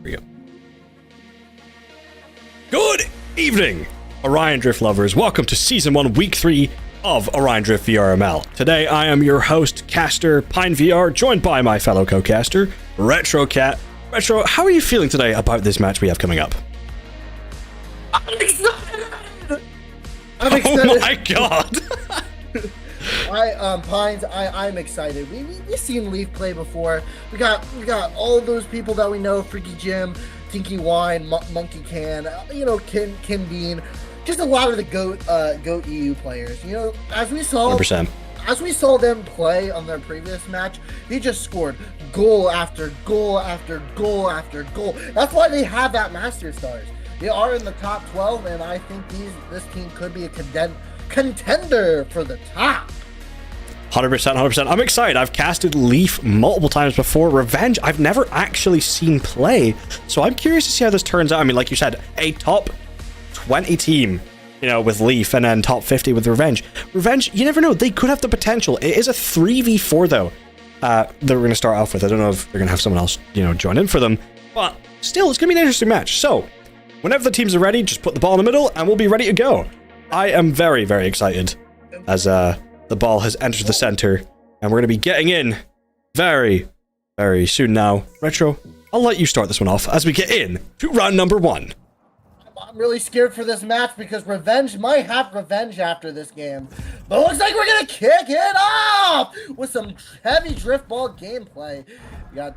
Here we go. Good evening, Orion Drift lovers. Welcome to Season 1, Week 3 of Orion Drift VRML. Today, I am your host, caster Pine VR, joined by my fellow co-caster, Retro Cat. Retro, how are you feeling today about this match we have coming up? I'm excited. Oh my god! I'm excited. We've seen Leaf play before. We got all those people that we know: Freaky Jim, Tinky Wine, Monkey Can, Kin Bean, just a lot of the Goat EU players. You know, as we saw 100%. As we saw them play on their previous match, they just scored goal after goal after goal after goal. That's why they have that Master Stars. They are in the top 12, and I think this team could be a contender for the top. 100%. I'm excited. I've casted Leaf multiple times before. Revenge, I've never actually seen play, so I'm curious to see how this turns out. I mean, like you said, a top 20 team, you know, with Leaf, and then top 50 with Revenge. Revenge, you never know. They could have the potential. It is a 3v4, though, that we're going to start off with. I don't know if they're going to have someone else, join in for them, but still, it's going to be an interesting match. So, whenever the teams are ready, just put the ball in the middle, and we'll be ready to go. I am very, very excited as the ball has entered the center, and we're going to be getting in very, very soon now. Retro, I'll let you start this one off as we get in to round number 1. I'm really scared for this match because Revenge might have revenge after this game. But it looks like we're going to kick it off with some heavy drift ball gameplay. We got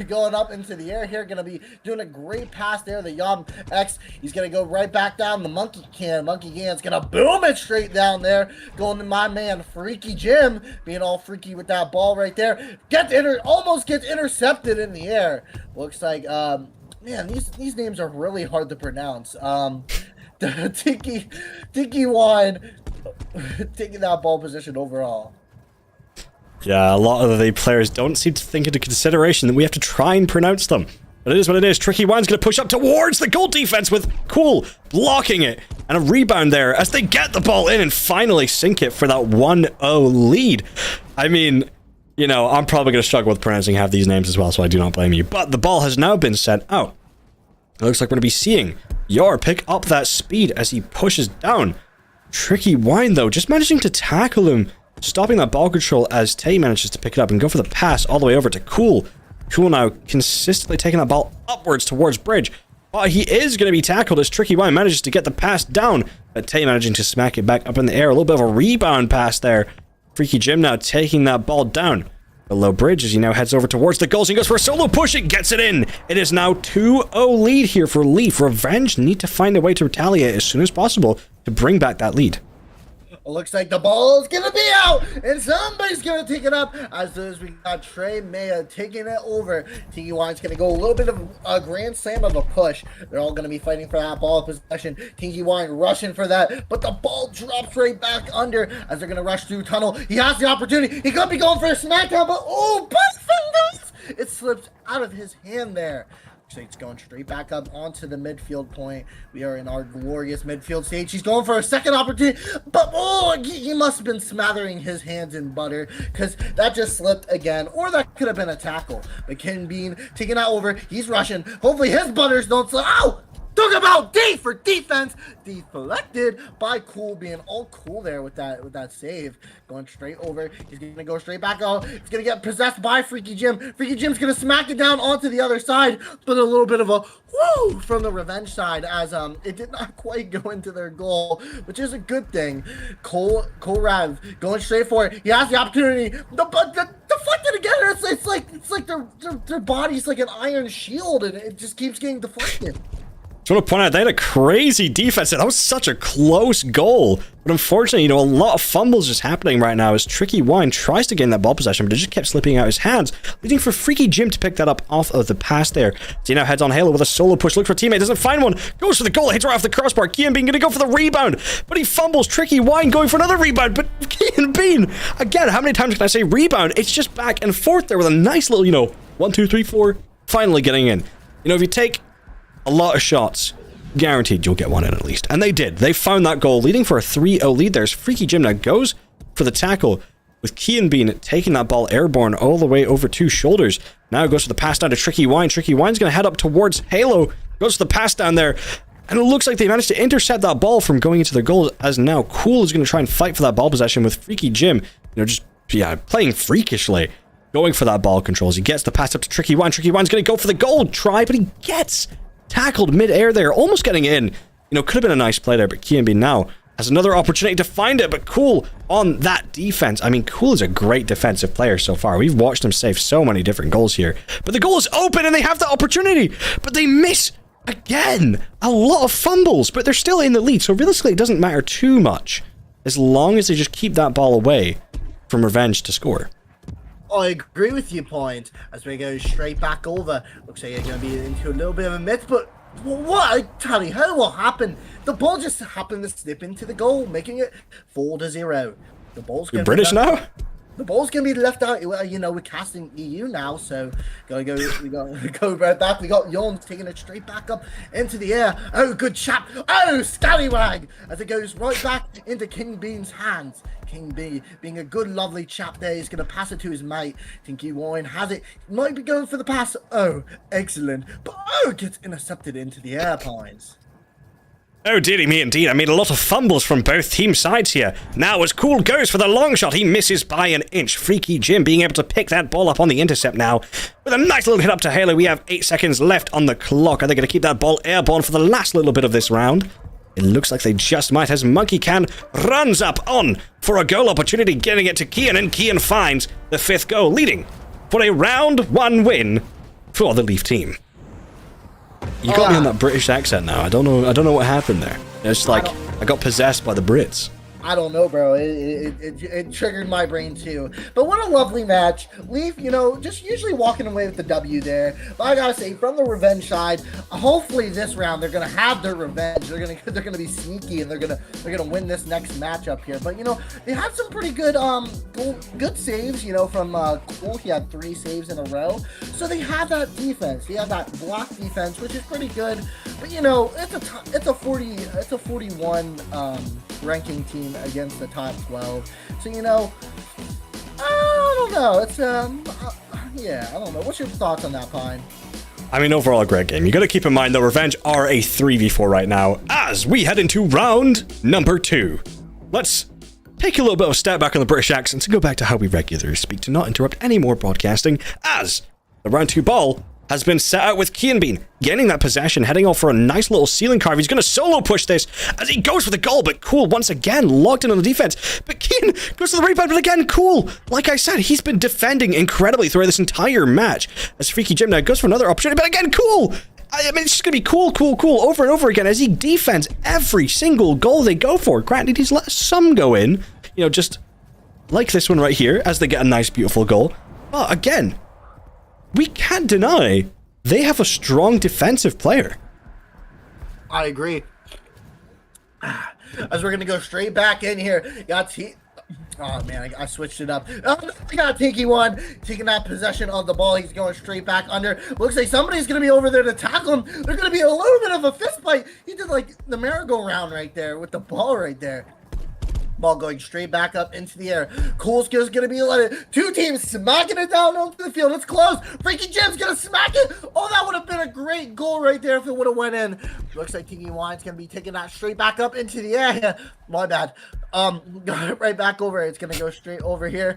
going up into the air here, going to be doing a great pass there. The Yom X, he's going to go right back down the Monkey Can's going to boom it straight down there. Going to my man, Freaky Jim, being all freaky with that ball right there. Almost gets intercepted in the air. Looks like, man, these names are really hard to pronounce. Tinky Wine taking that ball position overall. Yeah, a lot of the players don't seem to think into consideration that we have to try and pronounce them. But it is what it is. Tricky Wine's going to push up towards the goal defense with Cool blocking it. And a rebound there as they get the ball in and finally sink it for that 1-0 lead. I mean, I'm probably going to struggle with pronouncing half these names as well, so I do not blame you. But the ball has now been sent out. It looks like we're going to be seeing Yor pick up that speed as he pushes down. Tricky Wine, though, just managing to tackle him, stopping that ball control as Tay manages to pick it up and go for the pass all the way over to Cool. Cool now consistently taking that ball upwards towards Bridge. But he is going to be tackled as Tricky Wine manages to get the pass down, but Tay managing to smack it back up in the air. A little bit of a rebound pass there. Freaky Jim now taking that ball down below Bridge as he now heads over towards the goals. He goes for a solo push. It gets it in. It is now 2-0 lead here for Leaf. Revenge need to find a way to retaliate as soon as possible to bring back that lead. It looks like the ball is going to be out, and somebody's going to take it up as soon as we got Trey Maya taking it over. Tinky Wine's going to go a little bit of a grand slam of a push. They're all going to be fighting for that ball possession. Tinky Wine rushing for that, but the ball drops right back under as they're going to rush through tunnel. He has the opportunity. He could be going for a smackdown, but fingers! It slips out of his hand there. So it's going straight back up onto the midfield point. We are in our glorious midfield stage. He's going for a second opportunity, but he must have been smattering his hands in butter because that just slipped again, or that could have been a tackle. But Ken Bean taking that over. He's rushing. Hopefully his butters don't slip. Ow! Talk about D for defense. Deflected by Cool, being all cool there with that save. Going straight over. He's going to go straight back out. He's going to get possessed by Freaky Jim. Freaky Jim's going to smack it down onto the other side. But a little bit of a woo from the Revenge side as it did not quite go into their goal, which is a good thing. Cole Rev going straight for it. He has the opportunity. Deflected again. It's like their body's like an iron shield, and it just keeps getting deflected. I just want to point out, they had a crazy defense. That was such a close goal. But unfortunately, a lot of fumbles just happening right now as Tricky Wine tries to gain that ball possession, but it just kept slipping out his hands, leading for Freaky Jim to pick that up off of the pass there. So he now heads on Halo with a solo push, looks for a teammate, doesn't find one, goes for the goal, hits right off the crossbar. Kian Bean gonna go for the rebound, but he fumbles. Tricky Wine going for another rebound, but Kian Bean, again, how many times can I say rebound? It's just back and forth there with a nice little, 1, 2, 3, 4, finally getting in. If you take a lot of shots, guaranteed you'll get one in at least. And they did. They found that goal, leading for a 3-0 lead. There's Freaky Jim now goes for the tackle, with Kian Bean taking that ball airborne all the way over to shoulders. Now it goes for the pass down to Tricky Wine. Tricky Wine's going to head up towards Halo. Goes for the pass down there. And it looks like they managed to intercept that ball from going into their goals, as now Cool is going to try and fight for that ball possession with Freaky Jim. Just playing freakishly. Going for that ball control as he gets the pass up to Tricky Wine. Tricky Wine's going to go for the goal try, but he gets tackled mid-air there, almost getting in. Could have been a nice play there, but Kian Bean now has another opportunity to find it, but Cool on that defense. Cool is a great defensive player so far. We've watched him save so many different goals here, but the goal is open and they have the opportunity, but they miss again. A lot of fumbles, but they're still in the lead, so realistically it doesn't matter too much as long as they just keep that ball away from Revenge to score. I agree with your point. As we go straight back over, looks like you're going to be into a little bit of a mix, but what? Tally ho, what happened? The ball just happened to slip into the goal, making it 4-0. The ball's going to British now? The ball's gonna be left out. We're casting EU now, so we gotta go right back. We got Yawns taking it straight back up into the air. Oh, good chap. Oh, scallywag! As it goes right back into King Bean's hands. King B, being a good, lovely chap there, he's gonna pass it to his mate. Tinky Wine has it. Might be going for the pass. Oh, excellent. But gets intercepted into the air, Pines. Oh, dearie me indeed. A lot of fumbles from both team sides here. Now as Cool goes for the long shot, he misses by an inch. Freaky Jim being able to pick that ball up on the intercept now. With a nice little hit up to Halo. We have 8 seconds left on the clock. Are they going to keep that ball airborne for the last little bit of this round? It looks like they just might, as Monkey Can runs up on for a goal opportunity, getting it to Kian, and Kian finds the 5th goal, leading for a round 1 win for the Leaf team. You got me on that British accent now. I don't know what happened there. It's like I got possessed by the Brits. I don't know, bro. It triggered my brain too. But what a lovely match. Leaf, just usually walking away with the W there. But I gotta say, from the Revenge side, hopefully this round they're gonna have their revenge. They're gonna be sneaky and they're gonna win this next matchup here. But they had some pretty good good saves. From Cool, he had 3 saves in a row. So they have that defense. They have that block defense, which is pretty good. But it's a 41 ranking team against the top 12. So I don't know. It's I don't know. What's your thoughts on that, Pine? Overall a great game. You got to keep in mind though, Revenge are a 3v4 right now as we head into round number 2. Let's take a little bit of a step back on the British accents and go back to how we regularly speak to not interrupt any more broadcasting, as the round 2 ball has been set out with Kian Bean getting that possession, heading off for a nice little ceiling carve. He's going to solo push this as he goes for the goal, but Cool once again locked in on the defense. But Kian goes to the rebound, but again, Cool, like I said, he's been defending incredibly throughout this entire match. As Freaky Jim now goes for another opportunity, but again, Cool! It's just going to be cool over and over again as he defends every single goal they go for. Granted, he's let some go in, just like this one right here, as they get a nice, beautiful goal. But again, we can't deny they have a strong defensive player. I agree. As we're going to go straight back in here. Oh, man, I switched it up. We got Tinky One taking that possession of the ball. He's going straight back under. Looks like somebody's going to be over there to tackle him. There's going to be a little bit of a fist fight. He did like the merry-go-round right there with the ball right there. Ball going straight back up into the air. Cool's just going to be let it. 2 teams smacking it down onto the field. It's close. Freaky Jim's going to smack it. Oh, that would have been a great goal right there if it would have went in. Looks like Tinky Wine's going to be taking that straight back up into the air. My bad. Got it right back over. It's going to go straight over here.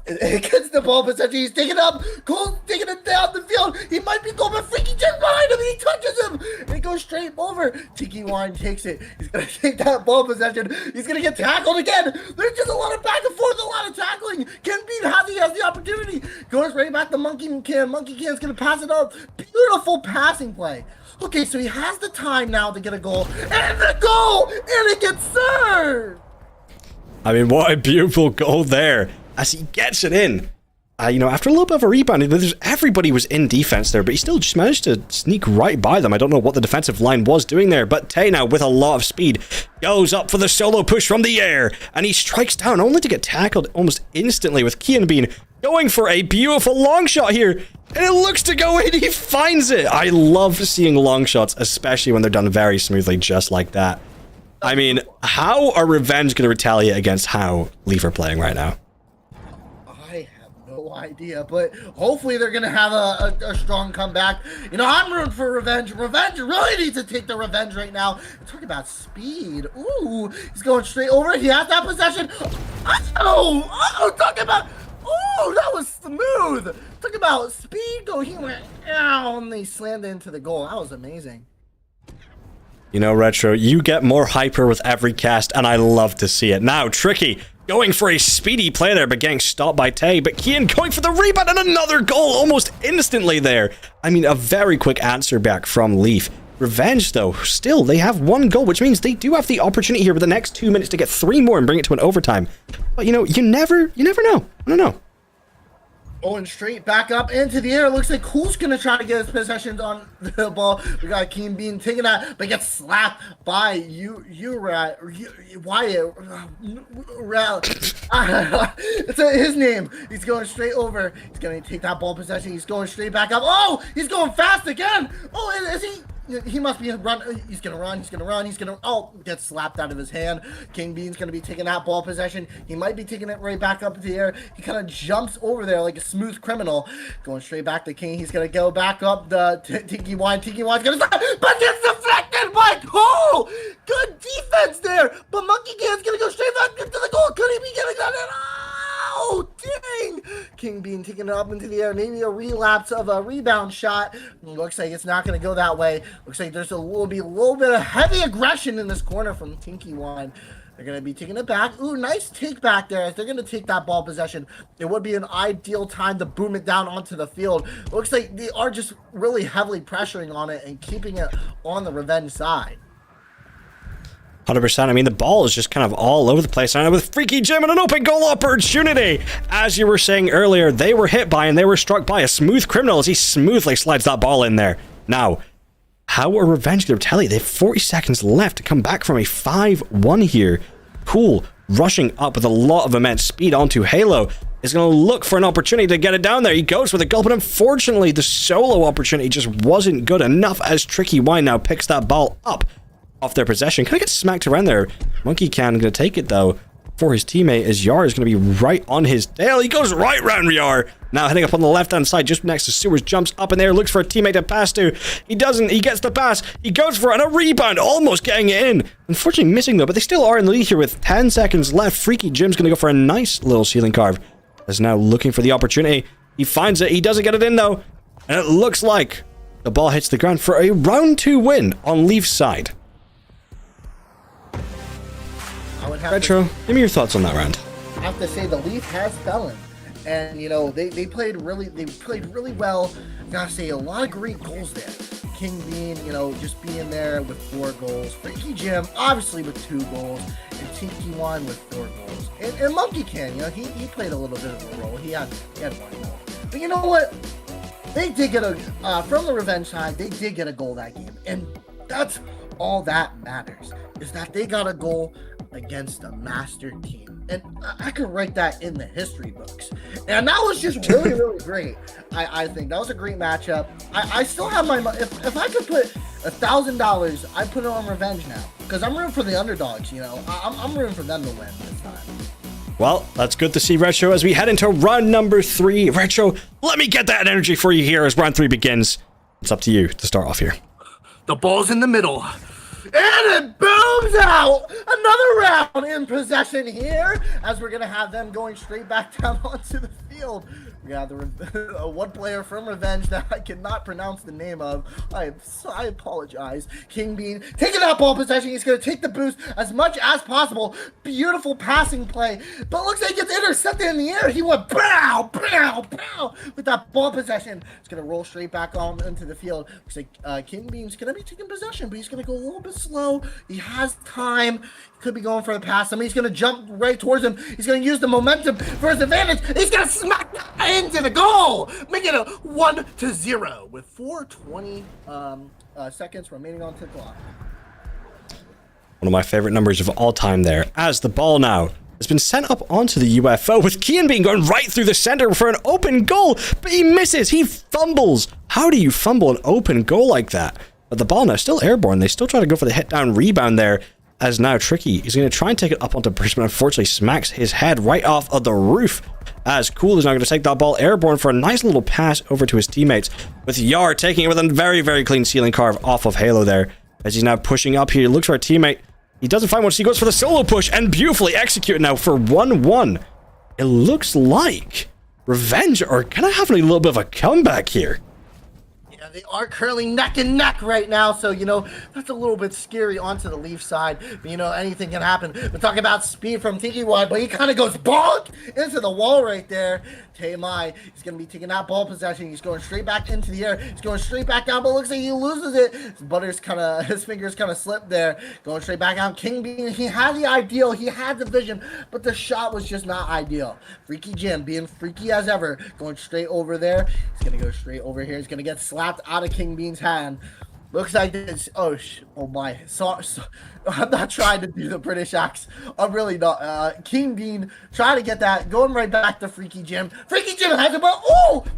It gets the ball possession. He's taking it up. Cole's taking it down the field. He might be going, but Freaky Jim's behind him. And he touches him. And it goes straight over. Tinky Wine takes it. He's going to take that ball possession. He's going to get tackled again. There's just a lot of back and forth, a lot of tackling. Ken Bean has the opportunity. Goes right back to Monkey Can. Monkey Can's going to pass it up. Beautiful passing play. Okay, so he has the time now to get a goal. And the goal! And it gets served! What a beautiful goal there as he gets it in. After a little bit of a rebound, everybody was in defense there, but he still just managed to sneak right by them. I don't know what the defensive line was doing there, but Tay now, with a lot of speed, goes up for the solo push from the air, and he strikes down, only to get tackled almost instantly with Kian Bean going for a beautiful long shot here, and it looks to go in. He finds it. I love seeing long shots, especially when they're done very smoothly, just like that. How are Revenge going to retaliate against how Leaf are playing right now? No idea, but hopefully they're gonna have a strong comeback. You know, I'm rooting for revenge. Revenge really needs to take the revenge right now. Talking about speed. Ooh, he's going straight over. He has that possession. Talking about. Oh, that was smooth. Talking about speed. Go. He went down. And they slammed it into the goal. That was amazing. You know, Retro, you get more hyper with every cast, and I love to see it. Now, Tricky going for a speedy play there, but getting stopped by Tay. But Kian going for the rebound and another goal almost instantly there. I mean, a very quick answer back from Leaf. Revenge, though, still, they have one goal, which means they do have the opportunity here with the next 2 minutes to get 3 more and bring it to an overtime. But, you know, you never know. I don't know. Going straight back up into the air. Looks like Cool's gonna try to get his possessions on the ball. We got Keen Bean taking that, but gets slapped by Wyatt. It's his name. He's going straight over. He's gonna take that ball possession. He's going straight back up. Oh, he's going fast again. Oh, is he? He must be run. He's gonna run. Oh, gets slapped out of his hand. King Bean's gonna be taking that ball possession. He might be taking it right back up into the air. He kind of jumps over there like a smooth criminal. Going straight back to King. He's gonna go back up the Tiki Wine. Tiki Wine's gonna stop, but gets deflected by Cole. Good defense there. But Monkey Can's gonna go straight back into the goal. Could he be getting that? Oh, dang! King Bean taking it up into the air. Maybe a relapse of a rebound shot. Looks like it's not going to go that way. Looks like there's a little bit of heavy aggression in this corner from Tinky Wine. They're going to be taking it back. Ooh, nice take back there. As they're going to take that ball possession, it would be an ideal time to boom it down onto the field. Looks like they are just really heavily pressuring on it and keeping it on the revenge side. 100%. I mean, the ball is just kind of all over the place. And with Freaky Jim and an open goal opportunity. As you were saying earlier, they were hit by and they were struck by a smooth criminal as he smoothly slides that ball in there. Now, how are Revenge going to tell you? They have 40 seconds left to come back from a 5-1 here. Cool. Rushing up with a lot of immense speed onto Halo. Is going to look for an opportunity to get it down there. He goes for the goal, but unfortunately, the solo opportunity just wasn't good enough as Tricky Wine now picks that ball up off their possession. Kind of gets smacked around there. Monkey Can going to take it, though, for his teammate, as Yar is going to be right on his tail. He goes right round Yar. Now heading up on the left-hand side, just next to Sewers, jumps up in there, looks for a teammate to pass to. He doesn't. He gets the pass. He goes for it, and a rebound, almost getting it in. Unfortunately missing, though, but they still are in the lead here with 10 seconds left. Freaky Jim's going to go for a nice little ceiling carve. Is now looking for the opportunity. He finds it. He doesn't get it in, though. And it looks like the ball hits the ground for a round 2 win on Leaf's side. Retro, give me your thoughts on that round. I have to say the Leaf has felon, and you know they played really well. Gotta say, a lot of great goals there. King Bean, you know, just being there with 4 goals. Freaky Jim, obviously with 2 goals, and Tinky Wine with 4 goals. And Monkey Can, you know, he played a little bit of a role. He had 1 goal. But you know what? They did get from the Revenge side. They did get a goal that game, and that's all that matters. Is that they got a goal against a master team, and I could write that in the history books. And that was just really great. I think that was a great matchup. I still have my if I could put $1,000, I'd put it on Revenge now, because I'm rooting for the underdogs. You know, I'm rooting for them to win this time. Well, that's good to see, Retro, as we head into round number 3. Retro, let me get that energy for you here as round 3 begins. It's up to you to start off here. The ball's in the middle. And it booms out! Another round in possession here, as we're going to have them going straight back down onto the field. We have one player from Revenge that I cannot pronounce the name of. I apologize. King Bean taking that ball possession. He's going to take the boost as much as possible. Beautiful passing play. But looks like it's intercepted in the air. He went pow, pow, pow with that ball possession. It's going to roll straight back on into the field. Looks like King Bean's going to be taking possession, but he's going to go a little bit slow. He has time. He could be going for the pass. He's going to jump right towards him. He's going to use the momentum for his advantage. He's going to smack into the goal, making it 1-0 with 4:20 seconds remaining on the clock. One of my favorite numbers of all time there, as the ball now has been sent up onto the UFO, with Kian Bean going right through the center for an open goal, but he misses. He fumbles. How do you fumble an open goal like that? But the ball now still airborne. They still try to go for the hit down rebound there, as now Tricky is going to try and take it up onto Bridge, but unfortunately smacks his head right off of the roof as Cool is now going to take that ball airborne for a nice little pass over to his teammates, with Yar taking it with a very, very clean ceiling carve off of Halo there, as he's now pushing up here. He looks for a teammate. He doesn't find much. He goes for the solo push and beautifully executed now for 1-1. It looks like Revenge are kind of having a little bit of a comeback here. Yeah, they are currently neck and neck right now, so, you know, that's a little bit scary onto the Leaf side. But, you know, anything can happen. We're talking about speed from Tiki Wide, but he kind of goes bonk into the wall right there. Taymai, he's going to be taking that ball possession. He's going straight back into the air. He's going straight back down, but looks like he loses it. His fingers kind of slipped there. Going straight back down. King Bean, he had the ideal. He had the vision, but the shot was just not ideal. Freaky Jim being freaky as ever. Going straight over there. He's going to go straight over here. He's going to get slapped out of King Bean's hand. Looks like this. Oh my. So, I'm not trying to do the British accent. I'm really not. King Bean trying to get that. Going right back to Freaky Jim. Freaky Jim has it, but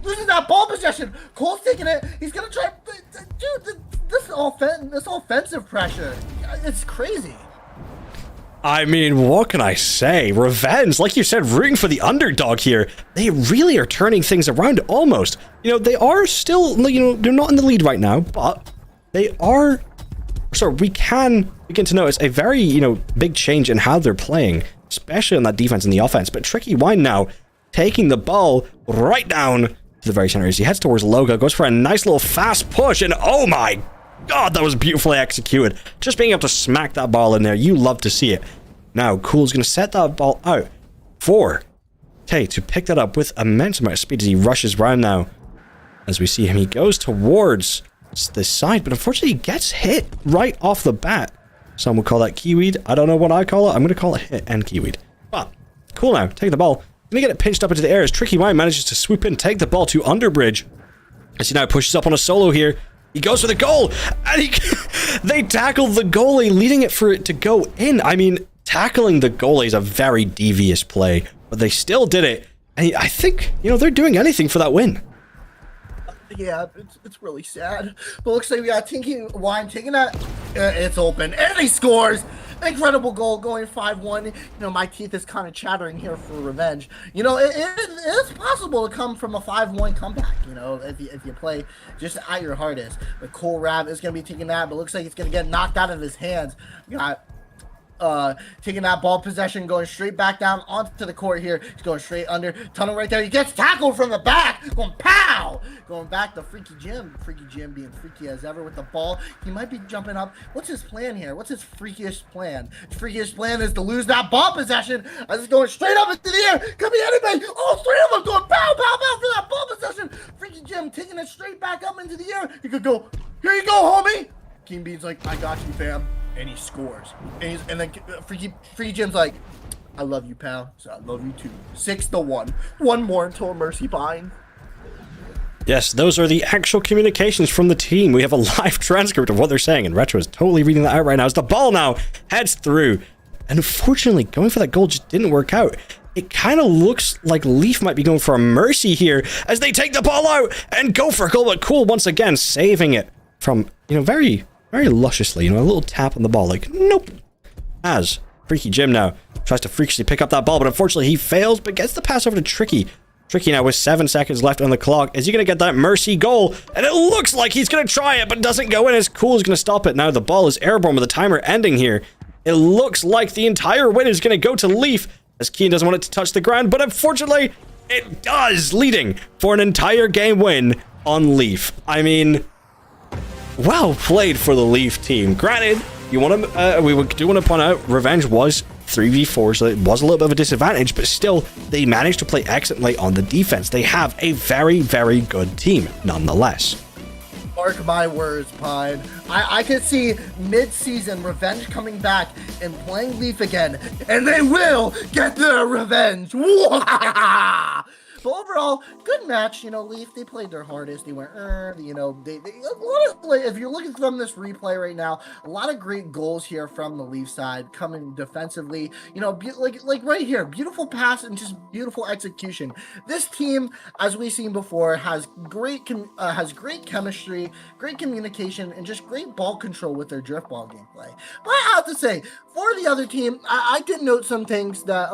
loses that ball possession. Cole's taking it. He's gonna try. Dude, this offensive pressure. It's crazy. I mean, what can I say? Revenge, like you said, rooting for the underdog here. They really are turning things around almost. You know, they are still, you know, they're not in the lead right now, but they are, so we can begin to notice a very, you know, big change in how they're playing, especially on that defense and the offense. But Tricky Wine now taking the ball right down to the very center as he heads towards Logo, goes for a nice little fast push, and oh my God, that was beautifully executed. Just being able to smack that ball in there, you love to see it. Now, Cool's going to set that ball out for Tay to pick that up with immense amount of speed as he rushes around now. As we see him, he goes towards this side, but unfortunately he gets hit right off the bat. Some would call that Kiwied. I don't know what I call it. I'm going to call it hit and Kiwied. But Cool now, take the ball. Going to get it pinched up into the air as Tricky Wine manages to swoop in, take the ball to Underbridge. As he now pushes up on a solo here. He goes for the goal, and they tackle the goalie, leading it for it to go in. I mean, tackling the goalie is a very devious play, but they still did it. And I think, you know, they're doing anything for that win. Yeah, it's really sad. But looks like we got Tinky Wine taking that. It's open, and he scores. Incredible goal, going 5-1. You know, my teeth is kind of chattering here for Revenge. You know, it is possible to come from a 5-1 comeback, you know, if you play just at your hardest. But Cole Rab is going to be taking that, but looks like it's going to get knocked out of his hands. We got taking that ball possession, going straight back down onto the court here. He's going straight under. Tunnel right there. He gets tackled from the back. Going pow! Going back to Freaky Jim. Freaky Jim being freaky as ever with the ball. He might be jumping up. What's his plan here? What's his freakiest plan? His freakiest plan is to lose that ball possession. As it's going straight up into the air. Could be anybody. All three of them going pow, pow, pow for that ball possession. Freaky Jim taking it straight back up into the air. He could go, here you go, homie. King Bean's like, I got you, fam. And he scores. And then Freaky Jim's like, I love you, pal. So I love you too. 6-1. One more until a mercy bind. Yes, those are the actual communications from the team. We have a live transcript of what they're saying, and Retro is totally reading that out right now as the ball now heads through. And unfortunately, going for that goal just didn't work out. It kind of looks like Leaf might be going for a mercy here as they take the ball out and go for a goal, but Cool once again saving it from, you know, very lusciously, you know, a little tap on the ball, like, nope. As Freaky Jim now tries to freakishly pick up that ball, but unfortunately he fails, but gets the pass over to Tricky. Tricky now with 7 seconds left on the clock. Is he going to get that mercy goal? And it looks like he's going to try it, but doesn't go in as Cool is going to stop it. Now the ball is airborne with the timer ending here. It looks like the entire win is going to go to Leaf, as Keen doesn't want it to touch the ground, but unfortunately it does, leading for an entire game win on Leaf. I mean, well played for the Leaf team. Granted, you want to, we do want to point out, Revenge was 3v4, so it was a little bit of a disadvantage, but still, they managed to play excellently on the defense. They have a very, very good team, nonetheless. Mark my words, Pine. I could see mid-season Revenge coming back and playing Leaf again, and they will get their revenge. But overall, good match. You know, Leaf, they played their hardest. They went, you know, if you're looking from this replay right now, a lot of great goals here from the Leaf side coming defensively. You know, like right here, beautiful pass and just beautiful execution. This team, as we've seen before, has great chemistry, great communication, and just great ball control with their drift ball gameplay. But I have to say, for the other team, I did note some things that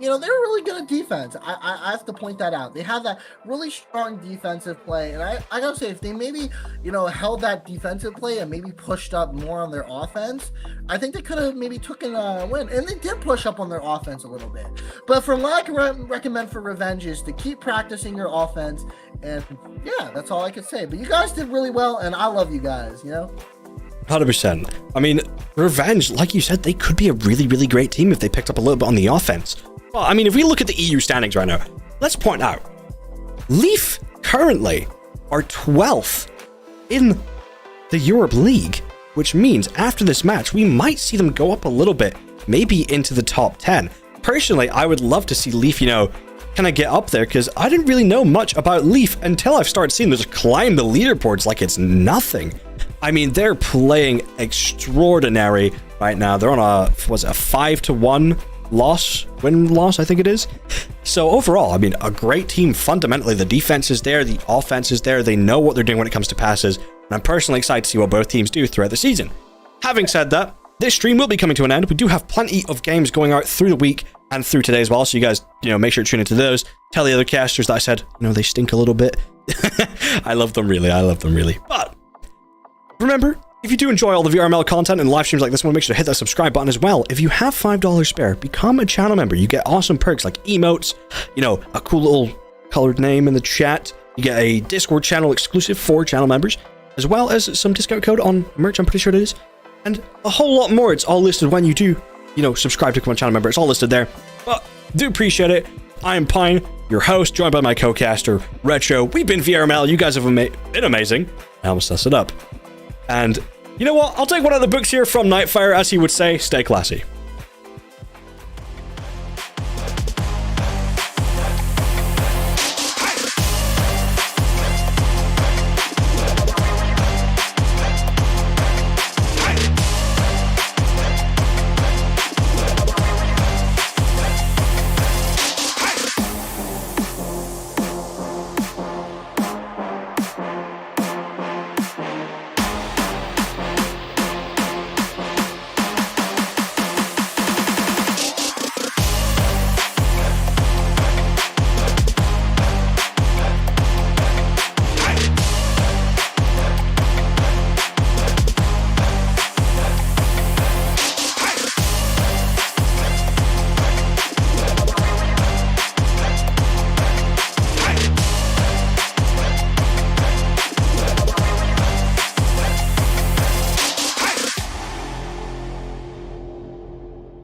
you know, they're really good at defense. I have to point that out. They have that really strong defensive play. And I gotta say, if they maybe, you know, held that defensive play and maybe pushed up more on their offense, I think they could have maybe taken a win. And they did push up on their offense a little bit. But for what I can recommend for revenge is to keep practicing your offense. And yeah, that's all I can say. But you guys did really well, and I love you guys, you know? 100%. I mean, Revenge, like you said, they could be a really, really great team if they picked up a little bit on the offense. Well, I mean, if we look at the EU standings right now, let's point out, Leaf currently are 12th in the Europe League, which means after this match, we might see them go up a little bit, maybe into the top 10. Personally, I would love to see Leaf, you know, kind of get up there, because I didn't really know much about Leaf until I've started seeing them just climb the leaderboards like it's nothing. I mean, they're playing extraordinary right now. They're on a 5-1 win-loss, I think it is. So overall, I mean, a great team. Fundamentally, the defense is there, the offense is there. They know what they're doing when it comes to passes. And I'm personally excited to see what both teams do throughout the season. Having said that, this stream will be coming to an end. We do have plenty of games going out through the week and through today as well. So you guys, you know, make sure to tune into those. Tell the other casters that I said, you know, they stink a little bit. I love them really. I love them really. But remember, if you do enjoy all the VRML content and live streams like this one, make sure to hit that subscribe button as well. If you have $5 spare, become a channel member. You get awesome perks like emotes, you know, a cool little colored name in the chat. You get a Discord channel exclusive for channel members, as well as some discount code on merch, I'm pretty sure it is. And a whole lot more. It's all listed when you do, you know, subscribe to become a channel member. It's all listed there. But do appreciate it. I am Pine, your host, joined by my co-caster, Retro. We've been VRML. You guys have been amazing. I almost messed it up. And you know what? I'll take one of the books here from Nightfire, as he would say, stay classy.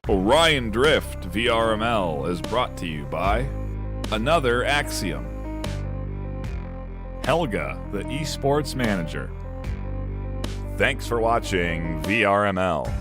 Orion Drift VRML is brought to you by Another Axiom, Helga, the esports manager. Thanks for watching VRML.